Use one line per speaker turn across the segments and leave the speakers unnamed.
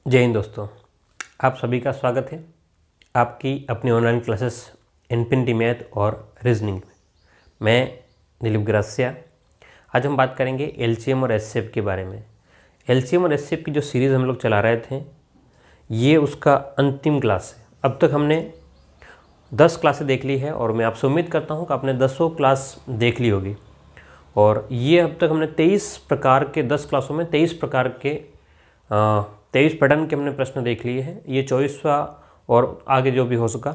जय हिंद दोस्तों, आप सभी का स्वागत है आपकी अपनी ऑनलाइन क्लासेस इनफिनिटी मैथ और रीजनिंग में। मैं दिलीप ग्रासिया। आज हम बात करेंगे एलसीएम और एचसीएफ के बारे में। एलसीएम और एचसीएफ की जो सीरीज़ हम लोग चला रहे थे, ये उसका अंतिम क्लास है। अब तक हमने 10 क्लासें देख ली है और मैं आपसे उम्मीद करता हूँ कि आपने 10 क्लास देख ली होगी। और ये अब तक हमने 23 प्रकार के 10 क्लासों में 23 प्रकार के 23 पैटर्न के हमने प्रश्न देख लिए हैं। ये 24वां और आगे जो भी हो सका,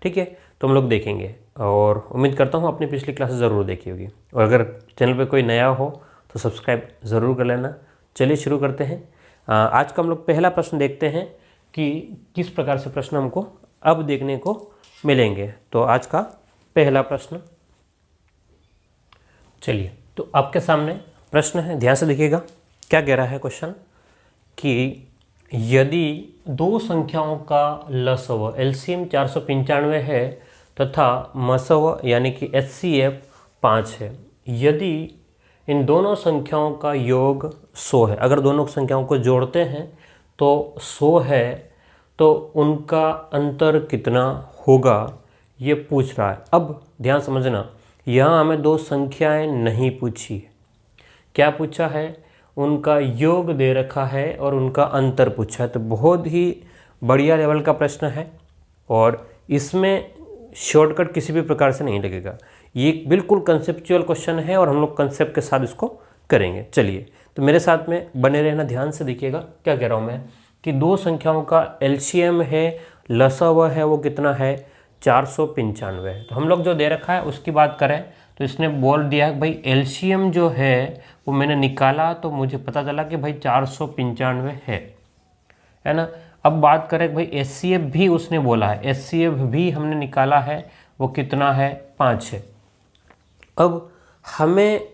ठीक है, तो हम लोग देखेंगे। और उम्मीद करता हूँ अपनी पिछली क्लासेस ज़रूर देखी होगी। और अगर चैनल पे कोई नया हो तो सब्सक्राइब ज़रूर कर लेना। चलिए शुरू करते हैं। आज का हम लोग पहला प्रश्न देखते हैं कि किस प्रकार से प्रश्न हमको अब देखने को मिलेंगे। तो आज का पहला प्रश्न, चलिए, तो आपके सामने प्रश्न है, ध्यान से देखिएगा। क्या कह रहा है क्वेश्चन कि यदि दो संख्याओं का लसव एलसीएम 495 है तथा मसव यानी कि एचसीएफ 5 है, यदि इन दोनों संख्याओं का योग 100 है, अगर दोनों संख्याओं को जोड़ते हैं तो 100 है, तो उनका अंतर कितना होगा, ये पूछ रहा है। अब ध्यान समझना, यहाँ हमें दो संख्याएं नहीं पूछी है। क्या पूछा है? उनका योग दे रखा है और उनका अंतर पूछा है। तो बहुत ही बढ़िया लेवल का प्रश्न है और इसमें शॉर्टकट किसी भी प्रकार से नहीं लगेगा। ये बिल्कुल कंसेप्चुअल क्वेश्चन है और हम लोग कंसेप्ट के साथ इसको करेंगे। चलिए, तो मेरे साथ में बने रहना, ध्यान से देखिएगा। क्या कह रहा हूँ मैं कि दो संख्याओं का एलसीएम है, लसाव है, वो कितना है? 495 है। तो हम लोग जो दे रखा है उसकी बात करें तो इसने बोल दिया है भाई एलसीएम जो है वो मैंने निकाला तो मुझे पता चला कि भाई 495 है ना। अब बात करें भाई एचसीएफ भी उसने बोला है, एचसीएफ भी हमने निकाला है, वो कितना है? 5 है। अब हमें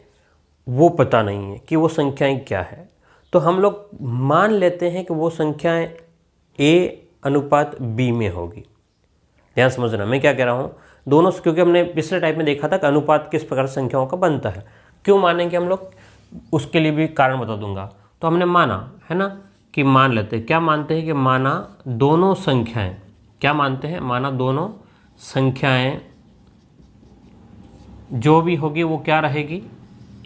वो पता नहीं है कि वो संख्याएं क्या है, तो हम लोग मान लेते हैं कि वो संख्याएं ए अनुपात बी में होगी। ध्यान समझना मैं क्या कह रहा हूँ। दोनों, क्योंकि हमने पिछले टाइप में देखा था कि अनुपात किस प्रकार से संख्याओं का बनता है। क्यों मानेंगे हम लोग, उसके लिए भी कारण बता दूंगा। तो हमने माना है ना कि मान लेते हैं, क्या मानते हैं कि माना दोनों संख्याएं, क्या मानते हैं? माना दोनों संख्याएं जो भी होगी वो क्या रहेगी?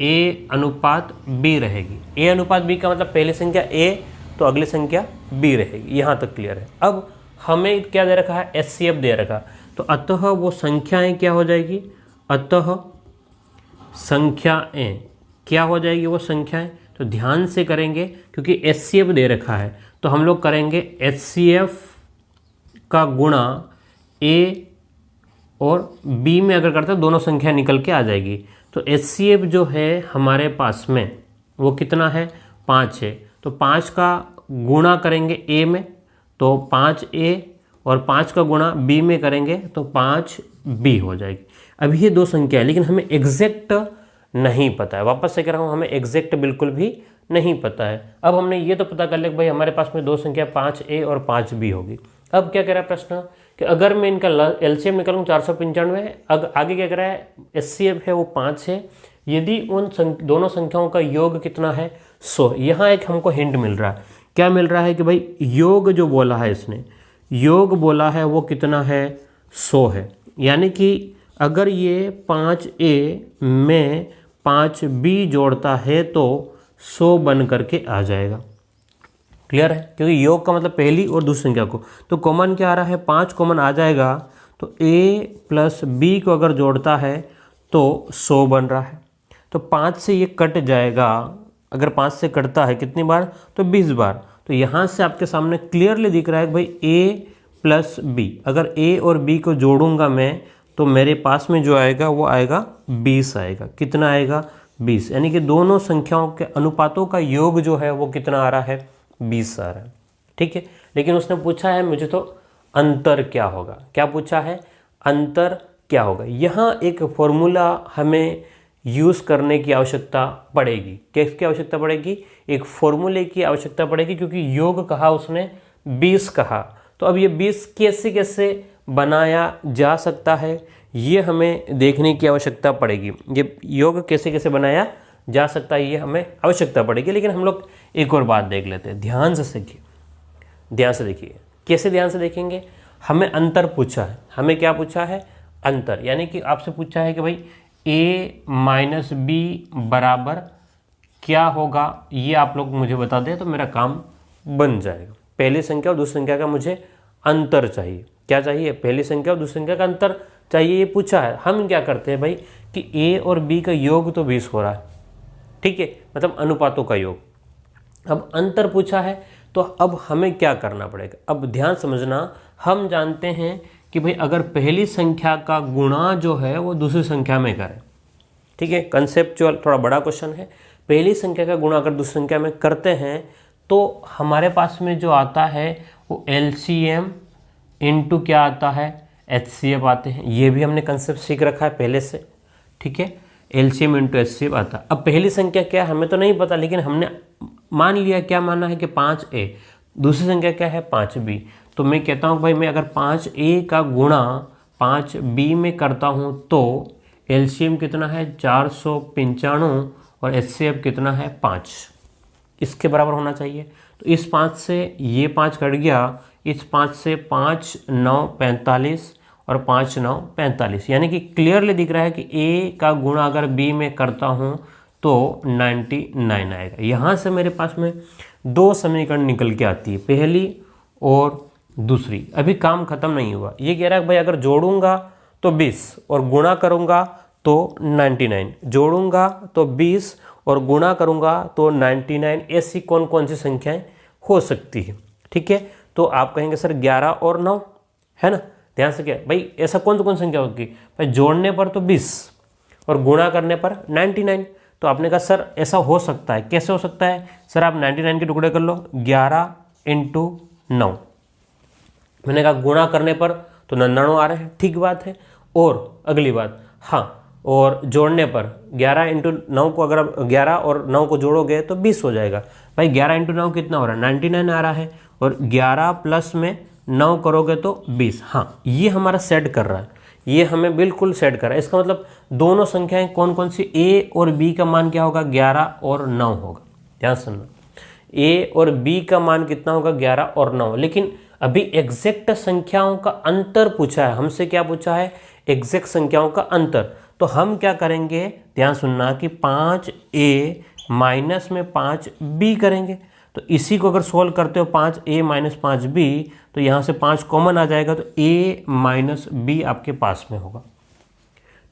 ए अनुपात बी रहेगी। ए अनुपात बी का मतलब पहली संख्या ए तो अगली संख्या बी रहेगी। यहाँ तक क्लियर है। अब हमें क्या दे रखा है? एचसीएफ दे रखा, तो अतः वो संख्याएं क्या हो जाएगी? अतः संख्याएं क्या हो जाएगी? वो संख्याएं, तो ध्यान से करेंगे क्योंकि एचसीएफ दे रखा है तो हम लोग करेंगे एचसीएफ का गुणा ए और बी में अगर करते हैं दोनों संख्या निकल के आ जाएगी। तो एचसीएफ जो है हमारे पास में वो कितना है? 5 है। तो 5 का गुणा करेंगे ए में तो 5a और 5 का गुणा b में करेंगे तो 5b हो जाएगी। अब ये दो संख्या है लेकिन हमें एग्जैक्ट नहीं पता है। वापस से कह रहा हूँ, हमें एग्जैक्ट बिल्कुल भी नहीं पता है। अब हमने ये तो पता कर लिया कि भाई हमारे पास में दो संख्या 5a और 5b होगी। अब क्या कह रहा है प्रश्न कि अगर मैं इनका एलसीएम निकालूँ 495 है, आगे क्या कह रहा है? एचसीएफ है वो 5 है, यदि उन दोनों संख्याओं का योग कितना है? 100। यहाँ एक हमको हिंट मिल रहा है। क्या मिल रहा है कि भाई योग जो बोला है इसने, योग बोला है वो कितना है? 100 है। यानी कि अगर ये 5a में 5b जोड़ता है तो 100 बन करके आ जाएगा। क्लियर है? क्योंकि योग का मतलब पहली और दूसरी संख्या को, तो कॉमन क्या आ रहा है? 5 कॉमन आ जाएगा। तो a प्लस b को अगर जोड़ता है तो 100 बन रहा है। तो 5 से ये कट जाएगा। अगर 5 से कटता है कितनी बार? तो 20 बार। तो यहाँ से आपके सामने क्लियरली दिख रहा है कि भाई a प्लस b, अगर a और b को जोड़ूंगा मैं तो मेरे पास में जो आएगा वो आएगा 20 आएगा। कितना आएगा? 20। यानी कि दोनों संख्याओं के अनुपातों का योग जो है वो कितना आ रहा है? 20 आ रहा है। ठीक है, लेकिन उसने पूछा है मुझे तो अंतर क्या होगा। क्या पूछा है? अंतर क्या होगा। यहाँ एक फॉर्मूला हमें यूज़ करने की आवश्यकता पड़ेगी। किसकी आवश्यकता पड़ेगी? एक फॉर्मूले की आवश्यकता पड़ेगी, क्योंकि योग कहा उसने, 20 कहा। तो अब ये 20 कैसे कैसे बनाया जा सकता है ये हमें देखने की आवश्यकता पड़ेगी। ये योग कैसे कैसे बनाया जा सकता है ये हमें आवश्यकता पड़ेगी। लेकिन हम लोग एक और बात देख लेते हैं, ध्यान से सीखिए। ध्यान से देखिए। कैसे ध्यान से देखेंगे? हमें अंतर पूछा है। हमें क्या पूछा है? अंतर। यानी कि आपसे पूछा है कि भाई a माइनस बी बराबर क्या होगा, ये आप लोग मुझे बता दें तो मेरा काम बन जाएगा। पहली संख्या और दूसरी संख्या का मुझे अंतर चाहिए। क्या चाहिए? पहली संख्या और दूसरी संख्या का अंतर चाहिए, ये पूछा है। हम क्या करते हैं भाई कि a और b का योग तो 20 हो रहा है, ठीक है, मतलब अनुपातों का योग। अब अंतर पूछा है तो अब हमें क्या करना पड़ेगा? अब ध्यान समझना, हम जानते हैं कि भाई अगर पहली संख्या का गुणा जो है वो दूसरी संख्या में करें, ठीक है, कंसेप्चुअल थोड़ा बड़ा क्वेश्चन है। पहली संख्या का गुणा अगर दूसरी संख्या में करते हैं तो हमारे पास में जो आता है वो एलसीएम इनटू क्या आता है? एचसीएफ आते हैं। ये भी हमने कंसेप्ट सीख रखा है पहले से, ठीक है, एलसीएम इनटू एचसीएफ आता है। अब पहली संख्या क्या है हमें तो नहीं पता, लेकिन हमने मान लिया, क्या माना है कि 5a, दूसरी संख्या क्या है? 5b। तो मैं कहता हूँ भाई मैं अगर 5a का गुणा 5b में करता हूँ तो एलसीएम कितना है? 495 और एचसीएफ कितना है? 5। इसके बराबर होना चाहिए। तो इस 5 से ये 5 कट गया, इस 5 से 5 9 45 और 5 9 45, यानी कि क्लियरली दिख रहा है कि a का गुणा अगर b में करता हूँ तो 99 आएगा। यहाँ से मेरे पास में दो समीकरण निकल के आती है, पहली और दूसरी। अभी काम खत्म नहीं हुआ। ये कह रहा है भाई अगर जोड़ूंगा तो 20 और गुणा करूंगा तो 99, जोड़ूंगा तो 20 और गुणा करूंगा तो 99। ऐसी कौन कौन सी संख्याएं हो सकती है? ठीक है, तो आप कहेंगे सर 11 और 9 है ना। ध्यान से क्या भाई, ऐसा कौन सी संख्या होगी भाई? जोड़ने पर तो 20 और गुणा करने पर 99। तो आपने कहा सर ऐसा हो सकता है, कैसे हो सकता है? सर आप 99 के टुकड़े कर लो, 11 इंटू 9। मैंने कहा गुणा करने पर तो 99 आ रहे हैं, ठीक बात है। और अगली बात, हाँ, और जोड़ने पर 11 इंटू 9 को, अगर 11 और 9 को जोड़ोगे तो 20 हो जाएगा। भाई 11 इंटू 9 कितना हो रहा है? 99 आ रहा है। और 11 प्लस में 9 करोगे तो 20। हाँ, ये हमारा सेट कर रहा है, ये हमें बिल्कुल सेट कर रहा है। इसका मतलब दोनों संख्याएं कौन कौन सी? a और b का मान क्या होगा? 11 और 9 होगा। ध्यान सुनना, a और b का मान कितना होगा? 11 और 9। लेकिन अभी एग्जैक्ट संख्याओं का अंतर पूछा है हमसे। क्या पूछा है? एग्जैक्ट संख्याओं का अंतर। तो हम क्या करेंगे? ध्यान सुनना कि 5a माइनस में 5b करेंगे। तो इसी को अगर सोल्व करते हो 5a माइनस 5b, तो यहाँ से 5 कॉमन आ जाएगा, तो a माइनस b आपके पास में होगा।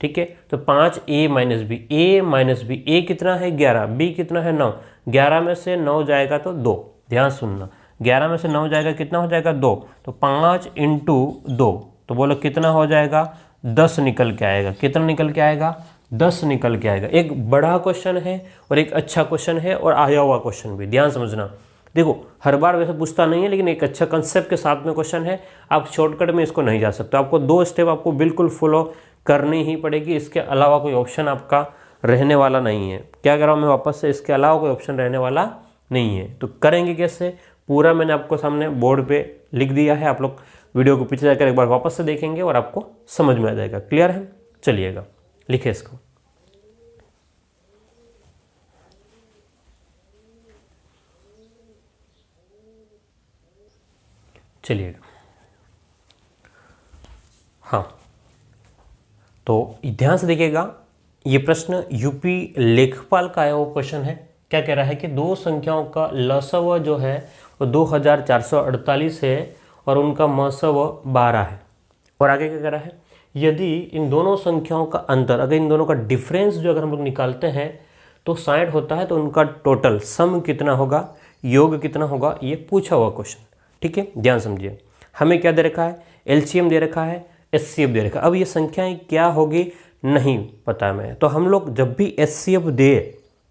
ठीक है, तो 5a minus b, a minus b, a कितना है? 11, b कितना है? 9। 11 में से 9 जाएगा तो 2। ध्यान सुनना, 11 में से 9 जाएगा, कितना हो जाएगा? 2। तो 5 इंटू 2, तो बोलो कितना हो जाएगा? 10 निकल के आएगा। कितना निकल के आएगा? 10 निकल के आएगा। एक बड़ा क्वेश्चन है और एक अच्छा क्वेश्चन है और आया हुआ क्वेश्चन भी। ध्यान समझना, देखो हर बार वैसे पूछता नहीं है, लेकिन एक अच्छा कंसेप्ट के साथ में क्वेश्चन है। आप शॉर्टकट में इसको नहीं जा सकते, आपको 2 स्टेप आपको बिल्कुल फॉलो करनी ही पड़ेगी। इसके अलावा कोई ऑप्शन आपका रहने वाला नहीं है। क्या कर रहा हूँ मैं वापस से, इसके अलावा कोई ऑप्शन रहने वाला नहीं है। तो करेंगे कैसे? पूरा मैंने आपको सामने बोर्ड पे लिख दिया है, आप लोग वीडियो को पीछे जाकर एक बार वापस से देखेंगे और आपको समझ में आ जाएगा। क्लियर है? चलिएगा, लिखे इसको। चलिएगा, हाँ, तो ध्यान से देखिएगा। ये प्रश्न यूपी लेखपाल का आया हुआ क्वेश्चन है। क्या कह रहा है कि दो संख्याओं का लसव जो है वो 2448 है और उनका मसव 12 है। और आगे क्या कह रहा है? यदि इन दोनों संख्याओं का अंतर, अगर इन दोनों का डिफरेंस जो अगर हम लोग निकालते हैं तो 60 होता है, तो उनका टोटल सम कितना होगा, योग कितना होगा, ये पूछा हुआ क्वेश्चन। ठीक है, ध्यान समझिए। हमें क्या दे रखा है? एलसीएम दे रखा है, एचसीएफ दे रखा है। अब ये संख्याएं क्या होगी नहीं पता मैं, तो हम लोग जब भी एचसीएफ दे,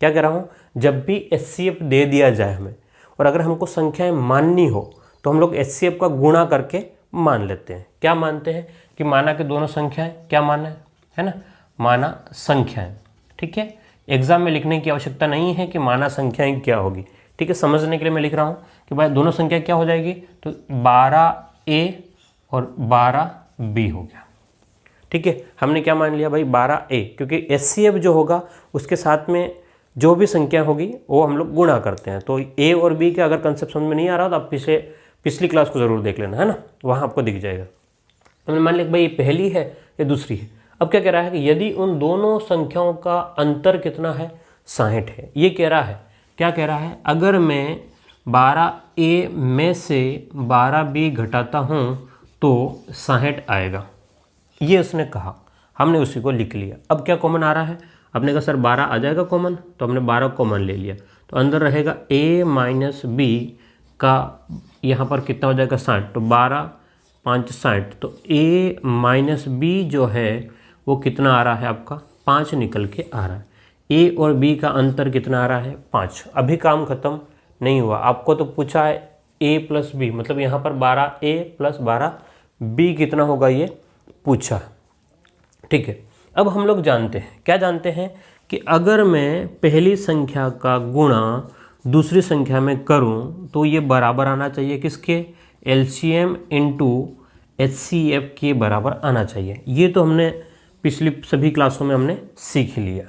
क्या कह रहा हूँ, जब भी एचसीएफ दे दिया जाए हमें, और अगर हमको संख्याएं माननी हो तो हम लोग एचसीएफ का गुणा करके मान लेते हैं। क्या मानते हैं? कि माना कि दोनों संख्याएं, क्या माना है ना, माना संख्याएं। ठीक है, एग्जाम में लिखने की आवश्यकता नहीं है कि माना संख्याएं क्या होगी। ठीक है, समझने के लिए मैं लिख रहा हूँ कि भाई दोनों संख्या क्या हो जाएगी, तो 12a और 12b हो गया। ठीक है, हमने क्या मान लिया भाई? 12a, क्योंकि एचसीएफ जो होगा उसके साथ में जो भी संख्या होगी वो हम लोग गुणा करते हैं। तो a और b का अगर कंसेप्ट समझ में नहीं आ रहा तो आप पिछली क्लास को ज़रूर देख लेना, है ना, वहाँ आपको दिख जाएगा। हमने मान लिया भाई ये पहली है ये दूसरी है। अब क्या कह रहा है कि यदि उन दोनों संख्याओं का अंतर कितना है, 60 है। ये कह रहा है, क्या कह रहा है, अगर मैं 12A में से 12B घटाता हूँ तो 60 आएगा, ये उसने कहा। हमने उसी को लिख लिया। अब क्या कॉमन आ रहा है, आपने कहा सर 12 आ जाएगा कॉमन, तो हमने 12 कॉमन ले लिया। तो अंदर रहेगा A माइनस बी का यहाँ पर कितना हो जाएगा 60, तो 12 5 60, तो A माइनस बी जो है वो कितना आ रहा है आपका 5 निकल के आ रहा है। A और B का अंतर कितना आ रहा है 5। अभी काम खत्म नहीं हुआ, आपको तो पूछा है A प्लस बी, मतलब यहाँ पर 12A प्लस 12B कितना होगा ये पूछा, ठीक है। अब हम लोग जानते हैं, क्या जानते हैं कि अगर मैं पहली संख्या का गुणा दूसरी संख्या में करूं तो ये बराबर आना चाहिए किसके, LCM इंटू HCF के बराबर आना चाहिए। ये तो हमने पिछली सभी क्लासों में हमने सीख लिया।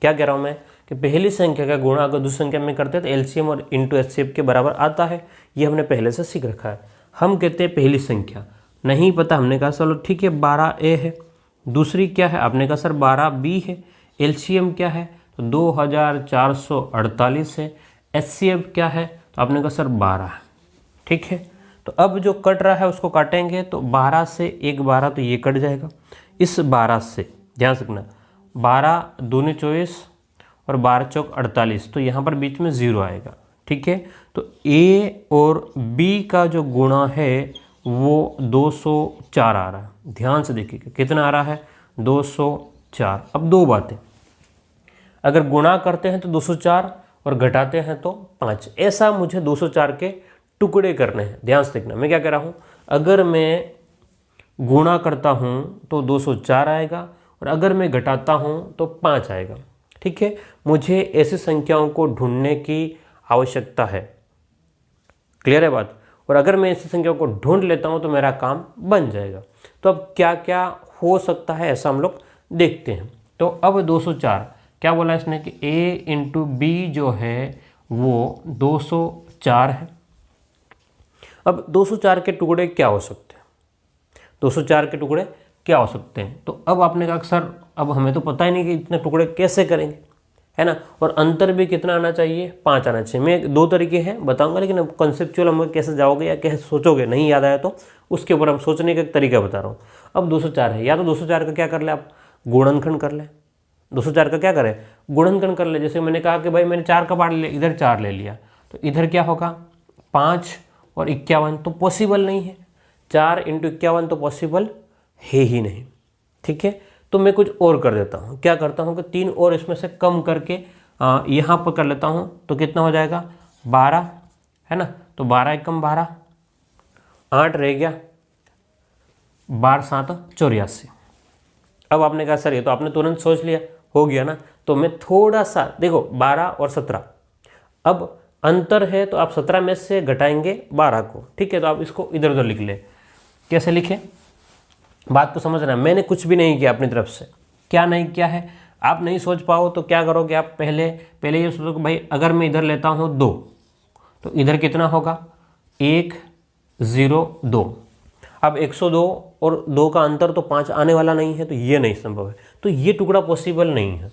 क्या कह रहा हूँ मैं कि पहली संख्या का गुणा अगर दूसरी संख्या में करते हैं तो LCM और इंटू HCF के बराबर आता है, ये हमने पहले से सीख रखा है। हम कहते हैं पहली संख्या नहीं पता, हमने कहा चलो ठीक है 12A है। दूसरी क्या है, आपने कहा सर 12B है। LCM क्या है, तो 2448 है। HCF क्या है, तो आपने कहा सर 12 है, ठीक है। तो अब जो कट रहा है उसको काटेंगे, तो 12 से 1 12 तो ये कट जाएगा। इस 12 से ध्यान रखना 12 दूनी 24 और 12 चौक 48, तो यहाँ पर बीच में 0 आएगा, ठीक है। तो A और B का जो गुणा है वो 204 आ रहा है। ध्यान से देखिएगा कितना आ रहा है 204। अब दो बातें, अगर गुणा करते हैं तो 204 और घटाते हैं तो 5, ऐसा मुझे 204 के टुकड़े करने हैं। ध्यान से देखना मैं क्या कह रहा हूँ, अगर मैं गुणा करता हूँ तो 204 आएगा और अगर मैं घटाता हूँ तो 5 आएगा, ठीक है। मुझे ऐसी संख्याओं को ढूंढने की आवश्यकता है, क्लियर है बात। और अगर मैं ऐसी संख्याओं को ढूंढ लेता हूँ तो मेरा काम बन जाएगा। तो अब क्या क्या हो सकता है ऐसा हम लोग देखते हैं। तो अब 204 क्या बोला इसने कि A इंटू बी जो है वो 204 है। अब 204 के टुकड़े क्या हो सकते हैं, 204 के टुकड़े क्या हो सकते हैं। तो अब आपने कहा सर अब हमें तो पता ही नहीं कि इतने टुकड़े कैसे करेंगे, है ना, और अंतर भी कितना आना चाहिए 5 आना चाहिए। मैं 2 तरीके हैं बताऊंगा, लेकिन अब कॉन्सेप्चुअल हम कैसे जाओगे या कैसे सोचोगे नहीं याद आया तो उसके ऊपर हम सोचने का तरीका बता रहा हूँ। अब 204 है, या तो 204 का क्या कर ले आप गुणनखंड कर ले, 204 का क्या करें गुणनखंड कर ले। जैसे मैंने कहा कि भाई मैंने 4 का पार्ट ले, इधर 4 ले लिया, तो इधर क्या होगा 5 और 51, तो पॉसिबल नहीं है। 4 इंटू 51 तो पॉसिबल है ही नहीं, ठीक है। तो मैं कुछ और कर देता हूँ, क्या करता हूँ कि 3 और इसमें से कम करके यहाँ पर कर लेता हूँ, तो कितना हो जाएगा 12, है ना। तो 12 एकम 12, 8 रह गया, 12 7 84। अब आपने कहा सर ये तो आपने तुरंत सोच लिया, हो गया ना। तो मैं थोड़ा सा देखो 12 और 17, अब अंतर है तो आप 17 में से घटाएंगे 12 को, ठीक है। तो आप इसको इधर उधर लिख ले, कैसे लिखें बात तो समझना। मैंने कुछ भी नहीं किया अपनी तरफ से, क्या नहीं किया है। आप नहीं सोच पाओ तो क्या करोगे आप, पहले ये सोचो कि भाई अगर मैं इधर लेता हूँ 2 तो इधर कितना होगा 102। अब 102 और 2 का अंतर तो 5 आने वाला नहीं है, तो ये नहीं संभव है, तो ये टुकड़ा पॉसिबल नहीं है।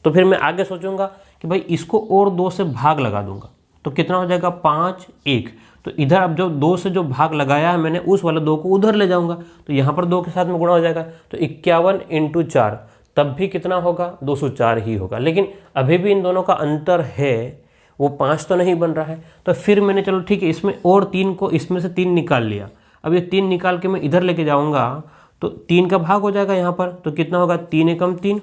तो फिर मैं आगे सोचूंगा कि भाई इसको और 2 से भाग लगा दूंगा, तो कितना हो जाएगा 5 1। तो इधर अब जो 2 से जो भाग लगाया है मैंने उस वाले 2 को उधर ले जाऊंगा, तो यहाँ पर 2 के साथ में गुणा हो जाएगा, तो 51 इंटू 4 तब भी कितना होगा 204 ही होगा। लेकिन अभी भी इन दोनों का अंतर है, वो 5 तो नहीं बन रहा है। तो फिर मैंने चलो ठीक है इसमें और 3 को इसमें से 3 निकाल लिया। अब ये 3 निकाल के मैं इधर लेके जाऊंगा तो 3 का भाग हो जाएगा यहाँ पर, तो कितना होगा 3 एकम 3,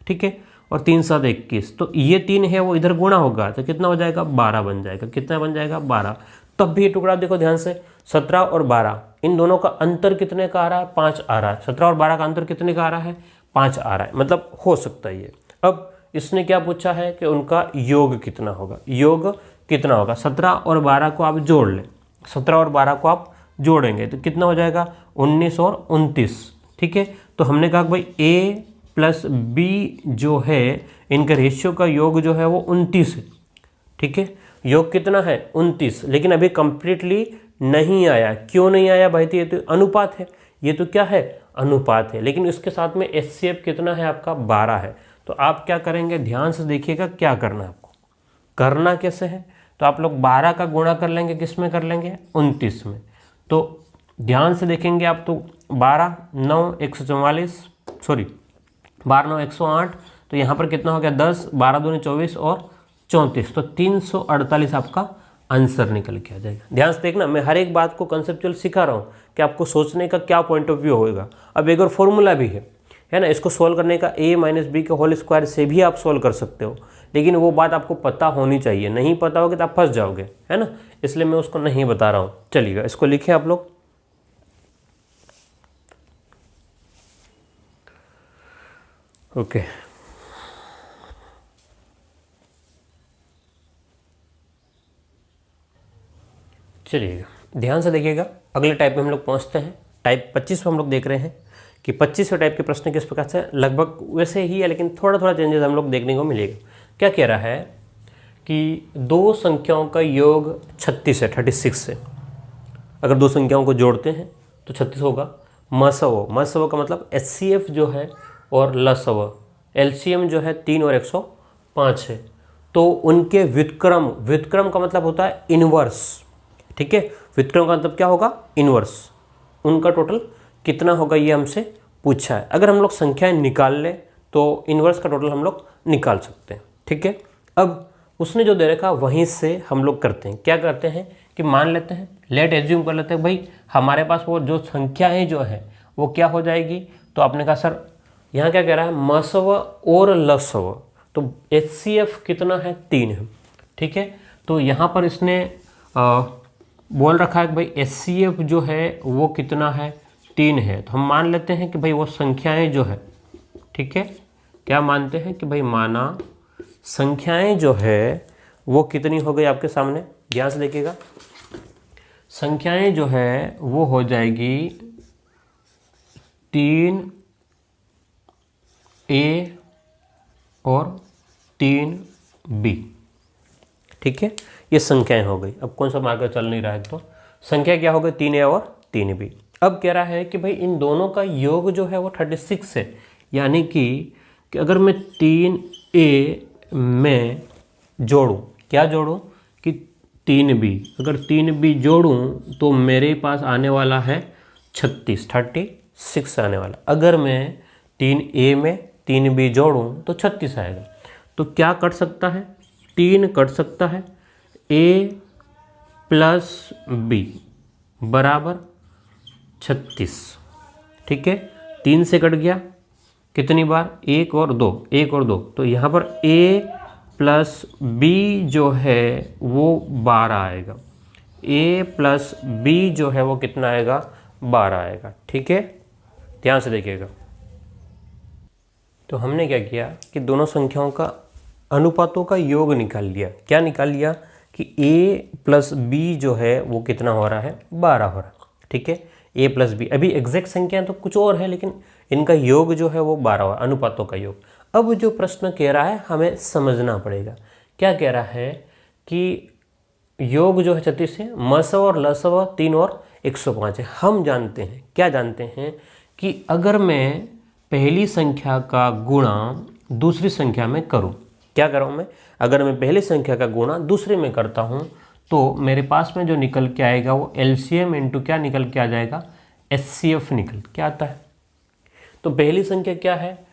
ठीक है, और 3 7 21। तो ये 3 है वो इधर गुणा होगा तो कितना हो जाएगा 12 बन जाएगा। कितना बन जाएगा 12। तब भी ये टुकड़ा देखो ध्यान से 17 और 12 इन दोनों का अंतर कितने का आ रहा है 5 आ रहा है। 17 और 12 का अंतर कितने का आ रहा है 5 आ रहा है, मतलब हो सकता है ये। अब इसने क्या पूछा है कि उनका योग कितना होगा, योग कितना होगा। 17 और 12 को आप जोड़ लें, 17 और 12 को आप जोड़ेंगे तो कितना हो जाएगा 19 और 29, ठीक है। तो हमने कहा भाई A प्लस B जो है इनके रेशियो का योग जो है वो 29 है, ठीक है। योग कितना है 29, लेकिन अभी कंप्लीटली नहीं आया। क्यों नहीं आया भाई? तो ये तो अनुपात है, ये तो क्या है? अनुपात है। लेकिन इसके साथ में HCF कितना है आपका? 12 है। तो आप क्या करेंगे? ध्यान से देखिएगा क्या करना है आपको। करना कैसे है? तो आप लोग 12 का गुणा कर लेंगे, किस में कर लेंगे? 29 में। तो ध्यान से देखेंगे आप, तो 12 9 144, सॉरी 12 9 108, तो यहाँ पर कितना हो गया? 10, 12 दूनी 24 और 34, तो 348 आपका आंसर निकल के आ जाएगा। ध्यान से देखना, मैं हर एक बात को कंसेप्चुअल सिखा रहा हूँ कि आपको सोचने का क्या पॉइंट ऑफ व्यू होगा। अब एक और फॉर्मूला भी है ना, इसको सोल्व करने का a - b के होल स्क्वायर से भी आप सोल्व कर सकते हो, लेकिन वो बात आपको पता होनी चाहिए। नहीं पता होगी तो आप फंस जाओगे, है ना, इसलिए मैं उसको नहीं बता रहा हूँ। चलिएगा, इसको लिखें आप लोग। ओके, चलिएगा ध्यान से देखिएगा। अगले टाइप में हम लोग पहुँचते हैं। टाइप 25 में हम लोग देख रहे हैं कि 25वें टाइप के प्रश्न किस प्रकार से, लगभग वैसे ही है लेकिन थोड़ा थोड़ा चेंजेस हम लोग देखने को मिलेगा। क्या कह रहा है कि दो संख्याओं का योग 36 है, 36 है। अगर दो संख्याओं को जोड़ते हैं तो 36 होगा। मसव का मतलब HCF जो है और लसव, LCM जो है 3 और 105 है। तो उनके व्युत्क्रम का मतलब होता है इनवर्स, ठीक है। व्युत्क्रम का मतलब क्या होगा? इनवर्स। उनका टोटल कितना होगा ये हमसे पूछा है। अगर हम लोग संख्याएं निकाल लें तो इनवर्स का टोटल हम लोग निकाल सकते हैं, ठीक है। अब उसने जो दे रखा वहीं से हम लोग करते हैं। क्या करते हैं कि मान लेते हैं, लेट एज्यूम कर लेते हैं भाई हमारे पास वो जो संख्याएं जो है वो क्या हो जाएगी। तो आपने कहा सर यहाँ क्या कह रहा है? मसव और लसव, तो HCF कितना है? 3 है, ठीक है। तो यहाँ पर इसने बोल रखा है कि भाई HCF जो है वो कितना है? 3 है। तो हम मान लेते हैं कि भाई वो संख्याएं जो है, ठीक है, क्या मानते हैं कि भाई माना संख्याएं जो है वो कितनी हो गई आपके सामने, ध्यान से देखिएगा। संख्याएं जो है वो हो जाएगी 3A और 3B, ठीक है। ये संख्याएं हो गई। अब कौन सा मार्कर चल नहीं रहा है, तो संख्या क्या हो गई? 3A और 3B। अब कह रहा है कि भाई इन दोनों का योग जो है वो 36 है, यानी कि अगर मैं 3A में जोड़ूं, क्या जोड़ूं कि 3B, अगर 3B जोड़ूं तो मेरे पास आने वाला है 36 आने वाला। अगर मैं 3A में 3B जोड़ूं तो 36 आएगा। तो क्या कट सकता है? 3 कट सकता है, A + B बराबर 36, ठीक है। 3 से कट गया कितनी बार? 1 और 2, 1 और 2, तो यहाँ पर A + B जो है वो 12 आएगा। A + B जो है वो कितना आएगा? 12 आएगा, ठीक है। ध्यान से देखिएगा। तो हमने क्या किया कि दोनों संख्याओं का अनुपातों का योग निकाल लिया। क्या निकाल लिया कि A + B जो है वो कितना हो रहा है? 12 हो रहा है, ठीक है। A + B, अभी एग्जैक्ट संख्याएं तो कुछ और है लेकिन इनका योग जो है वो 12 है, अनुपातों का योग। अब जो प्रश्न कह रहा है हमें समझना पड़ेगा। क्या कह रहा है कि योग जो है 36 है, मसव और लसव 3 और 105 है। हम जानते हैं, क्या जानते हैं कि अगर मैं पहली संख्या का गुणा दूसरी संख्या में करूं, क्या करूं मैं? अगर मैं पहली संख्या का गुणा दूसरे में करता हूं तो मेरे पास में जो निकल के आएगा वो LCM इंटू क्या निकल के आ जाएगा? HCF निकल के आता है। तो पहली संख्या क्या है?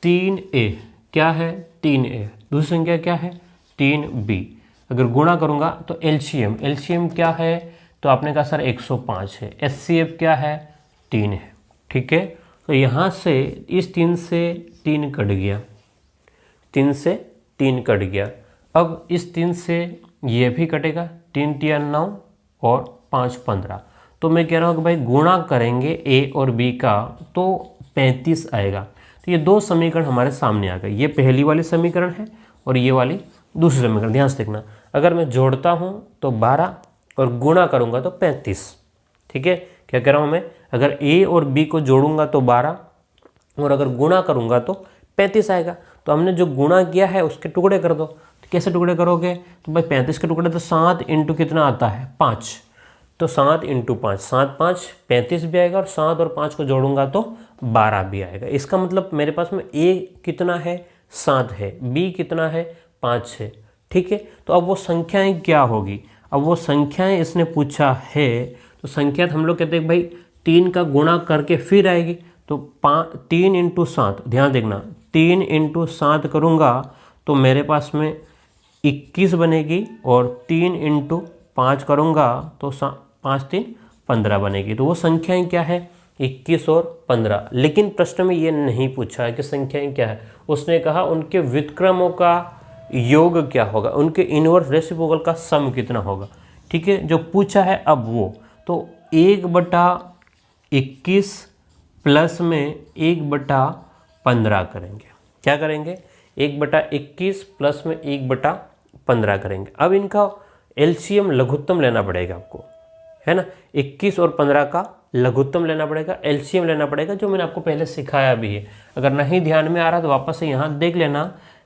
3A, क्या है? 3A। दूसरी संख्या क्या है? 3B। अगर गुणा करूंगा तो LCM क्या है? तो आपने कहा सर 105 है। HCF क्या है? 3 है, ठीक है। तो यहाँ से इस 3 से 3 कट गया, 3 से 3 कट गया। अब इस 3 से ये भी कटेगा, 3 × 9 और 5 15। तो मैं कह रहा हूँ कि भाई गुणा करेंगे A और B का तो 35 आएगा। तो ये दो समीकरण हमारे सामने आ गए। ये पहली वाली समीकरण है और ये वाली दूसरी समीकरण। ध्यान से देखना, अगर मैं जोड़ता हूँ तो 12 और गुणा करूँगा तो 35, ठीक है। क्या कह रहा हूँ मैं? अगर A और B को जोड़ूंगा तो 12 और अगर गुणा करूँगा तो 35 आएगा। तो हमने जो गुणा किया है उसके टुकड़े कर दो। तो कैसे टुकड़े करोगे? तो भाई 35 के टुकड़े तो 7 इंटू कितना आता है? 5। तो 7 इंटू 5, 7 5 35 भी आएगा, और 7 और 5 को जोड़ूंगा तो 12 भी आएगा। इसका मतलब मेरे पास में ए कितना है, 7 है, बी कितना है, 5 है। ठीक है, तो अब वो संख्याएं क्या होगी, अब वो संख्याएं इसने पूछा है, तो संख्या हम लोग कहते हैं भाई 3 का गुणा करके फिर आएगी, तो 3 इंटू 7, ध्यान देखना 3 इंटू 7 करूँगा तो मेरे पास में 21 बनेगी, और 3 इंटू 5 करूँगा तो 5 3 15 बनेगी। तो वो संख्याएं क्या है, 21 और 15। लेकिन प्रश्न में ये नहीं पूछा है कि संख्याएं क्या है, उसने कहा उनके व्युत्क्रमों का योग क्या होगा, उनके इनवर्स रेसिप्रोकल का सम कितना होगा। ठीक है, जो पूछा है अब वो, तो 1/21 प्लस में 1/15 करेंगे। क्या करेंगे, 1/21 प्लस में 1/15 करेंगे। अब इनका एलसीएम लघुत्तम लेना पड़ेगा आपको, है ना, 21 और 15 का लघुत्तम लेना पड़ेगा, एलसीएम लेना पड़ेगा, जो मैंने आपको पहले सिखाया भी है। अगर नहीं ध्यान में आ रहा तो वापस से यहाँ देख लेना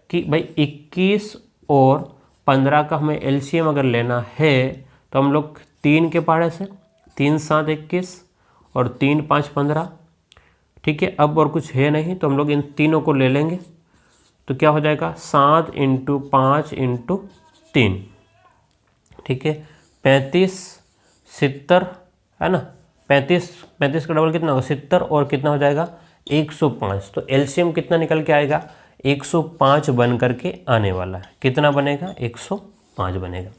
कि भाई 21 और 15 का हमें एलसीएम अगर लेना है तो हम लोग 3 के पहाड़े से 3 7 21 और 3 5 15। ठीक है, अब और कुछ है नहीं तो हम लोग इन तीनों को ले लेंगे, तो क्या हो जाएगा 7 इंटू 5 इंटू 3। ठीक है, 35 70, है ना, 35 का डबल कितना होगा 70, और कितना हो जाएगा 105। तो एलसीएम कितना निकल के आएगा, 105 बन करके आने वाला है। कितना बनेगा, 105 बनेगा।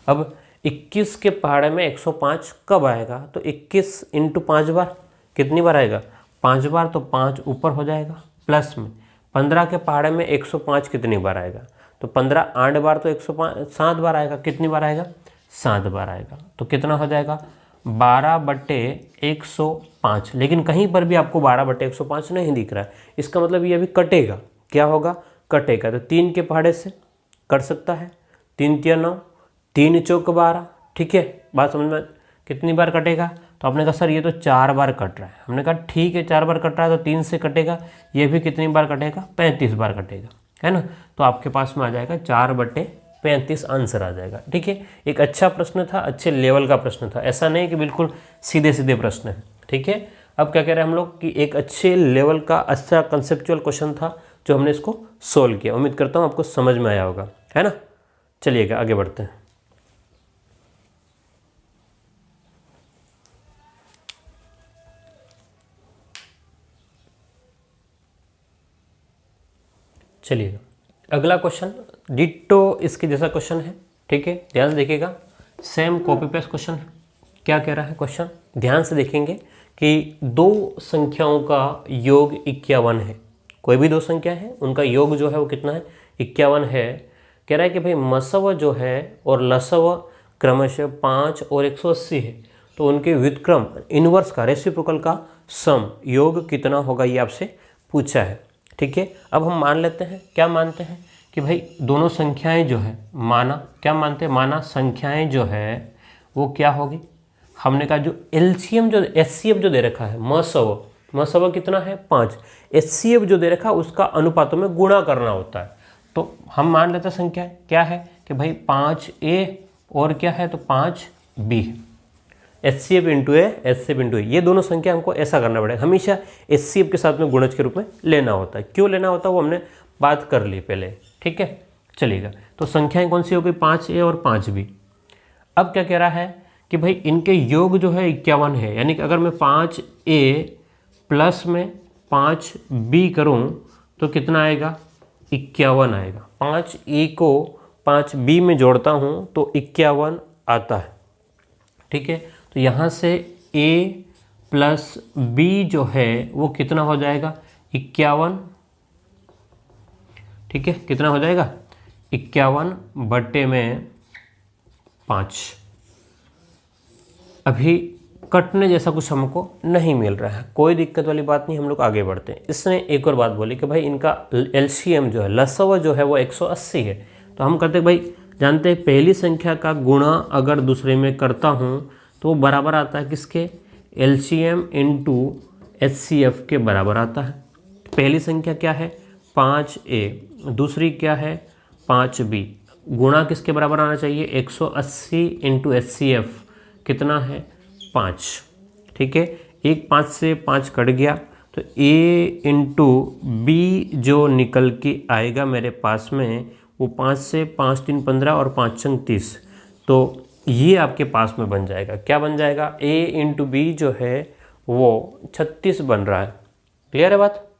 अब 21 के पहाड़े में 105 कब आएगा, तो 21 इंटू 5 बार कितनी बार आएगा, 5 बार, तो 5 ऊपर हो जाएगा, प्लस में 15 के पहाड़े में 105 कितनी बार आएगा, तो 15 8 बार, तो 105 7 बार आएगा। कितनी बार आएगा, 7 बार आएगा। तो कितना हो जाएगा 12/105। लेकिन कहीं पर भी आपको 12/105 नहीं दिख रहा है, इसका मतलब ये अभी कटेगा। क्या होगा, कटेगा। तो 3 के पहाड़े से कट सकता है, 3 3 9, 3 चौक 12। ठीक है, बात समझ में, कितनी बार कटेगा, तो आपने कहा सर ये तो 4 बार कट रहा है। हमने कहा ठीक है 4 बार कट रहा है तो 3 से कटेगा, ये भी कितनी बार कटेगा, 35 बार कटेगा, है ना। तो आपके पास में आ जाएगा 4/35 आंसर आ जाएगा। ठीक है, एक अच्छा प्रश्न था, अच्छे लेवल का प्रश्न था, ऐसा नहीं कि बिल्कुल सीधे सीधे प्रश्न है। ठीक है, अब क्या कह रहे हैं हम लोग कि एक अच्छे लेवल का अच्छा कंसेप्चुअल क्वेश्चन था जो हमने इसको सोल्व किया। उम्मीद करता हूँ आपको समझ में आया होगा, है ना। चलिएगा आगे बढ़ते हैं। चलिएगा अगला क्वेश्चन डिट्टो इसके जैसा क्वेश्चन है। ठीक है, ध्यान से देखिएगा, सेम कॉपी पेस्ट क्वेश्चन है। क्या कह रहा है क्वेश्चन, ध्यान से देखेंगे कि दो संख्याओं का योग 51 है। कोई भी दो संख्या है, उनका योग जो है वो कितना है, 51 है। कह रहा है कि भाई मसव जो है और लसव क्रमशः 5 और 180 है, तो उनके व्युत्क्रम इनवर्स का रेसिप्रोकल का सम योग कितना होगा, ये आपसे पूछा है। ठीक है, अब हम मान लेते हैं, क्या मानते हैं कि भाई दोनों संख्याएं जो है, माना क्या मानते हैं, माना संख्याएं जो है वो क्या होगी। हमने कहा जो एलसीएम जो एचसीएफ जो दे रखा है, मसव कितना है 5, एचसीएफ जो दे रखा है उसका अनुपातों में गुणा करना होता है। तो हम मान लेते हैं संख्या क्या है कि भाई 5a और क्या है तो 5b है। एचसीएफ इंटू ए, एचसीएफ इंटू ए, ये दोनों संख्या हमको ऐसा करना पड़ेगा, हमेशा एचसीएफ के साथ में गुणज के रूप में लेना होता है। क्यों लेना होता है वो हमने बात कर ली पहले। ठीक है, चलिएगा, तो संख्याएं कौन सी हो गई, 5a और 5b। अब क्या कह रहा है कि भाई इनके योग जो है 51 है, यानी कि अगर मैं 5a प्लस में 5b करूं तो कितना आएगा, 51 आएगा। 5a को 5b में जोड़ता हूं तो 51 आता है। ठीक है, तो यहाँ से a प्लस b जो है वो कितना हो जाएगा, 51। ठीक है, कितना हो जाएगा, 51/5। अभी कटने जैसा कुछ हमको नहीं मिल रहा है, कोई दिक्कत वाली बात नहीं, हम लोग आगे बढ़ते हैं। इसने एक और बात बोली कि भाई इनका एलसीएम जो है, लसव जो है वो 180 है। तो हम कहते हैं भाई जानते हैं पहली संख्या का गुणा अगर दूसरे में करता हूँ तो वो बराबर आता है किसके, एलसीएम इंटू एचसीएफ के बराबर आता है। पहली संख्या क्या है 5a, दूसरी क्या है 5b, गुणा किसके बराबर आना चाहिए, 180 इंटू एचसीएफ कितना है 5, ठीक है। एक 5 से 5 कट गया तो a इंटू बी जो निकल के आएगा मेरे पास में वो 5 से 5 3 15 और 5 छंग 30, तो ये आपके पास में बन जाएगा। क्या बन जाएगा? a इंटू बी जो है वो 36 बन रहा है। क्लियर है बात?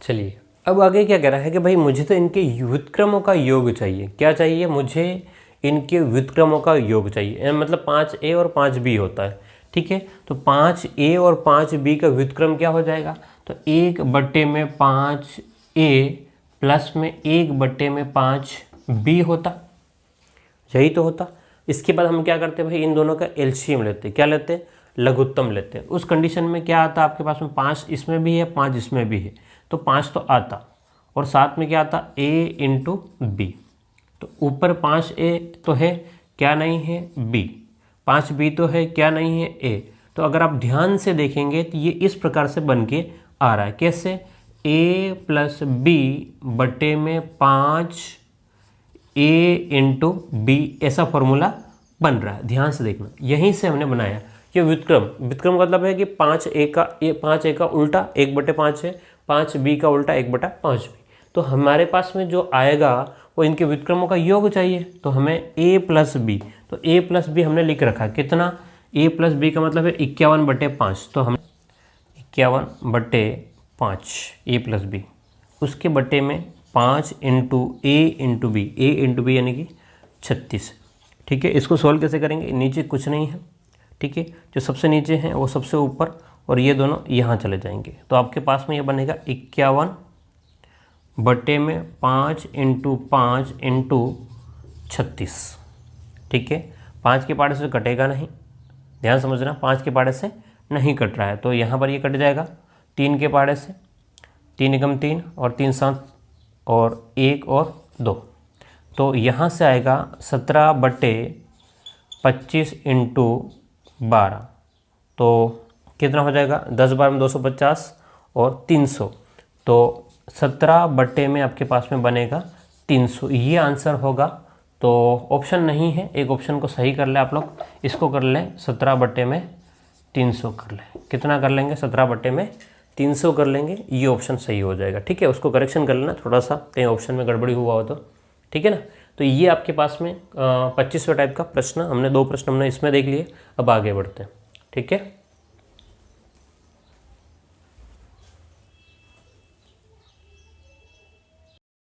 चलिए अब आगे क्या कह रहा है कि भाई मुझे तो इनके व्युत्क्रमों का योग चाहिए। क्या चाहिए? मुझे इनके व्युत्क्रमों का योग चाहिए, मतलब 5a और 5b होता है, ठीक है। तो 5a और 5b का व्युत्क्रम क्या हो जाएगा? तो 1/5a प्लस में 1/5b होता, यही तो होता। इसके बाद हम क्या करते हैं भाई, इन दोनों का एलसीएम लेते हैं। क्या लेते हैं? लघुत्तम लेते हैं। उस कंडीशन में क्या आता आपके पास में? 5 इसमें भी है, 5 इसमें भी है, तो 5 तो आता, और साथ में क्या आता? a into B. तो ऊपर 5a तो है, क्या नहीं है? b। 5b तो है, क्या नहीं है? a। तो अगर आप ध्यान से देखेंगे तो ये इस प्रकार से बन के आ रहा है। कैसे? a प्लस बी बटे में 5a इंटू बी, ऐसा फॉर्मूला बन रहा है। ध्यान से देखना, यहीं से हमने बनाया ये व्युत्क्रम। व्युत्क्रम का मतलब है कि 5a का उल्टा 1/5 है, 5b का उल्टा 1/5b। तो हमारे पास में जो आएगा वो इनके व्युत्क्रमों का योग चाहिए, तो हमें a प्लस बी, तो a प्लस बी हमने लिख रखा है। कितना? a प्लस बी का मतलब है 51/5, तो हम 51/5 a प्लस बी, उसके बटे में 5 into a into B, a into B यानी कि 36, ठीक है। इसको सॉल्व कैसे करेंगे? नीचे कुछ नहीं है, ठीक है। जो सबसे नीचे हैं वो सबसे ऊपर, और ये दोनों यहाँ चले जाएंगे, तो आपके पास में ये बनेगा 51/5 इंटू 5 इंटू 36, ठीक है। 5 के पाड़े से कटेगा नहीं, ध्यान समझना, 5 के पाड़े से नहीं कट रहा है, तो यहाँ पर ये कट जाएगा 3 के पाड़े से, 3 एकम 3 और 3 7 और 1 और 2, तो यहाँ से आएगा 17/25 इंटू 12, तो कितना हो जाएगा? 10 बार में 250 और 300, तो 17 बटे में आपके पास में बनेगा 300, ये आंसर होगा। तो ऑप्शन नहीं है, एक ऑप्शन को सही कर ले आप लोग, इसको कर लें 17 बटे में 300 कर लें। कितना कर लेंगे? 17 बटे में 300 कर लेंगे, ये ऑप्शन सही हो जाएगा, ठीक है। उसको करेक्शन कर लेना थोड़ा सा, कहीं ऑप्शन में गड़बड़ी हुआ हो तो, ठीक है ना। तो ये आपके पास में 25वें टाइप का प्रश्न, हमने 2 प्रश्न हमने इसमें देख लिए। अब आगे बढ़ते हैं, ठीक है।